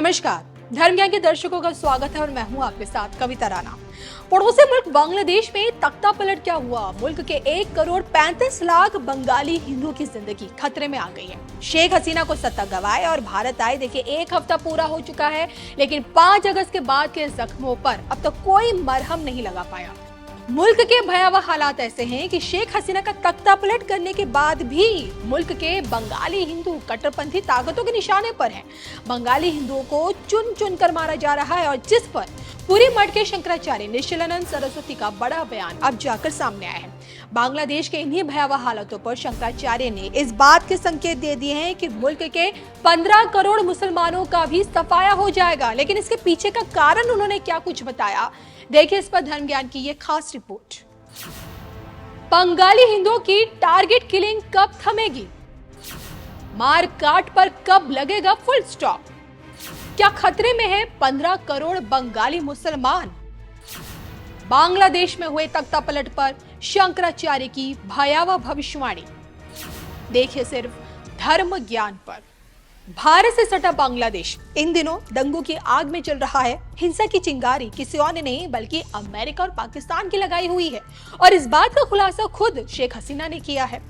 नमस्कार, धर्म ज्ञान के दर्शकों का स्वागत है और मैं हूं आपके साथ कविता राणा। पड़ोसी मुल्क बांग्लादेश में तख्ता पलट क्या हुआ? मुल्क के 1,35,00,000 बंगाली हिंदुओं की जिंदगी खतरे में आ गई है। शेख हसीना को सत्ता गंवाए और भारत आए देखिए 1 हफ्ता पूरा हो चुका है, लेकिन 5 अगस्त के बाद के जख्मों पर अब तक कोई मरहम नहीं लगा पाया। मुल्क के भयावह हालात ऐसे हैं कि शेख हसीना का तख्ता पलट करने के बाद भी मुल्क के बंगाली हिंदू कट्टरपंथी ताकतों के निशाने पर हैं। बंगाली हिंदुओं को चुन चुन कर मारा जा रहा है और जिस पर पूरी मठ के शंकराचार्य निश्चलानंद सरस्वती का बड़ा बयान अब जाकर सामने आया है। बांग्लादेश के इन्हीं भयावह हालातों पर शंकराचार्य ने इस बात के संकेत दे दिए हैं कि मुल्क के 15 करोड़ मुसलमानों का भी सफाया हो जाएगा। लेकिन इसके पीछे का कारण उन्होंने क्या कुछ बताया, देखिए इस पर धर्म ज्ञान की ये खास रिपोर्ट। बंगाली हिंदुओं की टारगेट किलिंग कब थमेगी? मार काट पर कब लगेगा फुल स्टॉप? क्या खतरे में है 15 करोड़ बंगाली मुसलमान? बांग्लादेश में हुए तख्ता पलट पर शंकराचार्य की भयावह भविष्यवाणी, देखिए सिर्फ धर्म ज्ञान पर। भारत से सटा बांग्लादेश इन दिनों दंगों की आग में चल रहा है। हिंसा की चिंगारी किसी और ने नहीं बल्कि अमेरिका और पाकिस्तान की लगाई हुई है और इस बात का खुलासा खुद शेख हसीना ने किया है।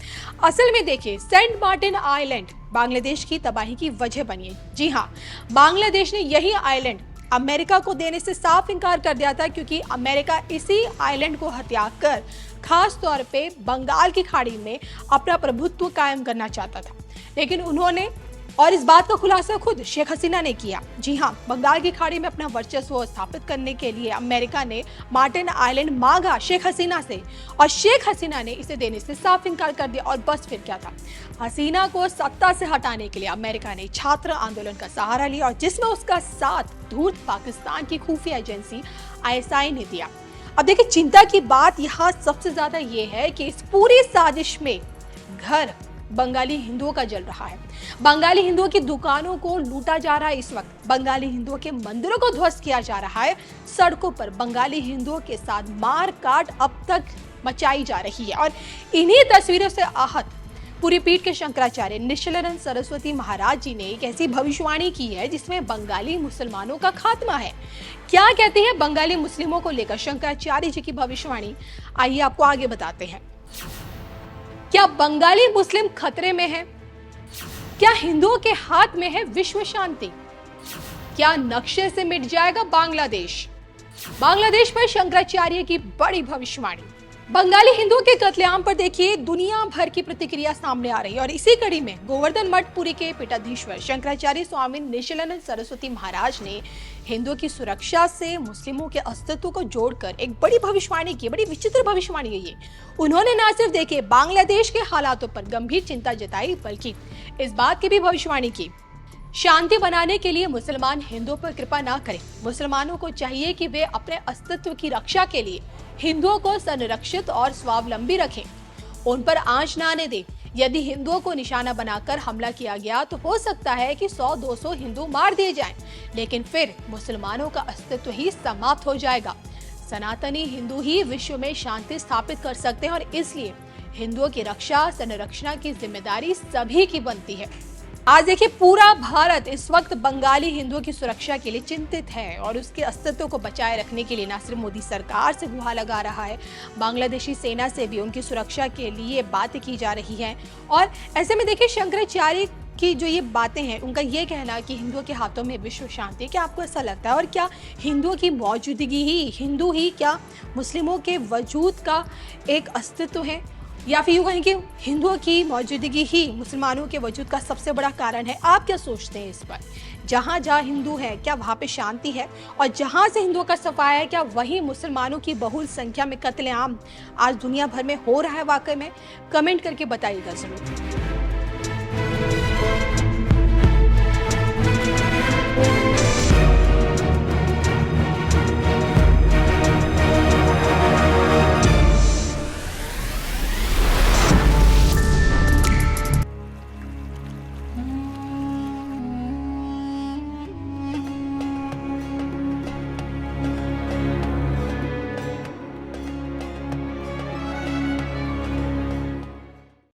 असल में देखिए, सेंट मार्टिन आइलैंड बांग्लादेश की तबाही की वजह बनी है। जी हाँ, बांग्लादेश ने यही आइलैंड अमेरिका को देने से साफ इनकार कर दिया था, क्योंकि अमेरिका इसी आइलैंड को हथिया कर खास तौर पे बंगाल की खाड़ी में अपना प्रभुत्व कायम करना चाहता था। लेकिन उन्होंने, और इस बात का खुलासा खुद शेख हसीना ने किया। जी हाँ, बंगाल की खाड़ी में अपना वर्चस्व स्थापित करने के लिए अमेरिका ने मार्टिन आइलैंड मांगा शेख हसीना से और शेख हसीना ने इसे देने से साफ इनकार कर दिया। और बस फिर क्या था, हसीना को सत्ता से हटाने के लिए अमेरिका ने छात्र आंदोलन का सहारा लिया और जिसमें उसका साथ धूर्त पाकिस्तान की खुफिया एजेंसी ISI ने दिया। अब देखिए, चिंता की बात यहाँ सबसे ज्यादा ये है कि इस पूरी साजिश में घर बंगाली हिंदुओं का जल रहा है। बंगाली हिंदुओं की दुकानों को लूटा जा रहा है। इस वक्त बंगाली हिंदुओं के मंदिरों को ध्वस्त किया जा रहा है। सड़कों पर बंगाली हिंदुओं के साथ मार काट अब तक मचाई जा रही है। और इन्हीं तस्वीरों से आहत पूरी पीठ के शंकराचार्य निश्चलानंद सरस्वती महाराज जी ने एक ऐसी भविष्यवाणी की है जिसमें बंगाली मुसलमानों का खात्मा है। क्या कहती है बंगाली मुस्लिमों को लेकर शंकराचार्य जी की भविष्यवाणी, आइए आपको आगे बताते हैं। क्या बंगाली मुस्लिम खतरे में है? क्या हिंदुओं के हाथ में है विश्व शांति? क्या नक्शे से मिट जाएगा बांग्लादेश? बांग्लादेश पर शंकराचार्य की बड़ी भविष्यवाणी। बंगाली हिंदुओं के कत्लेआम पर देखिए दुनिया भर की प्रतिक्रिया सामने आ रही है और इसी कड़ी में गोवर्धन मठ पुरी के पीठाधीश्वर शंकराचार्य स्वामी निश्चलानंद सरस्वती महाराज ने हिंदुओं की सुरक्षा से मुस्लिमों के अस्तित्व को जोड़कर एक बड़ी भविष्यवाणी की। बड़ी विचित्र भविष्यवाणी है ये। उन्होंने न सिर्फ देखिए बांग्लादेश के हालातों पर गंभीर चिंता जताई, बल्कि इस बात की भी भविष्यवाणी की, शांति बनाने के लिए मुसलमान हिंदुओं पर कृपा ना करें। मुसलमानों को चाहिए कि वे अपने अस्तित्व की रक्षा के लिए हिंदुओं को संरक्षित और स्वावलंबी रखें, उन पर आंच ना आने दें। यदि हिंदुओं को निशाना बनाकर हमला किया गया तो हो सकता है कि 100-200 हिंदू मार दिए जाएं, लेकिन फिर मुसलमानों का अस्तित्व ही समाप्त हो जाएगा। सनातनी हिंदू ही विश्व में शांति स्थापित कर सकते हैं और इसलिए हिंदुओं की रक्षा संरक्षण की जिम्मेदारी सभी की बनती है। आज देखिए, पूरा भारत इस वक्त बंगाली हिंदुओं की सुरक्षा के लिए चिंतित है और उसके अस्तित्व को बचाए रखने के लिए न सिर्फ मोदी सरकार से गुहार लगा रहा है, बांग्लादेशी सेना से भी उनकी सुरक्षा के लिए बातें की जा रही हैं। और ऐसे में देखिए, शंकराचार्य की जो ये बातें हैं, उनका ये कहना कि हिंदुओं के हाथों में विश्व शांति, क्या आपको ऐसा लगता है? और क्या हिंदुओं की मौजूदगी ही, हिंदू ही क्या मुस्लिमों के वजूद का एक अस्तित्व है, या फिर यूं कहें कि हिंदुओं की मौजूदगी ही मुसलमानों के वजूद का सबसे बड़ा कारण है? आप क्या सोचते हैं इस पर? जहाँ जहाँ हिंदू है, क्या वहाँ पे शांति है? और जहाँ से हिंदुओं का सफाया है, क्या वहीं मुसलमानों की बहुल संख्या में कत्लेआम आज दुनिया भर में हो रहा है वाकई में? कमेंट करके बताइएगा जरूर।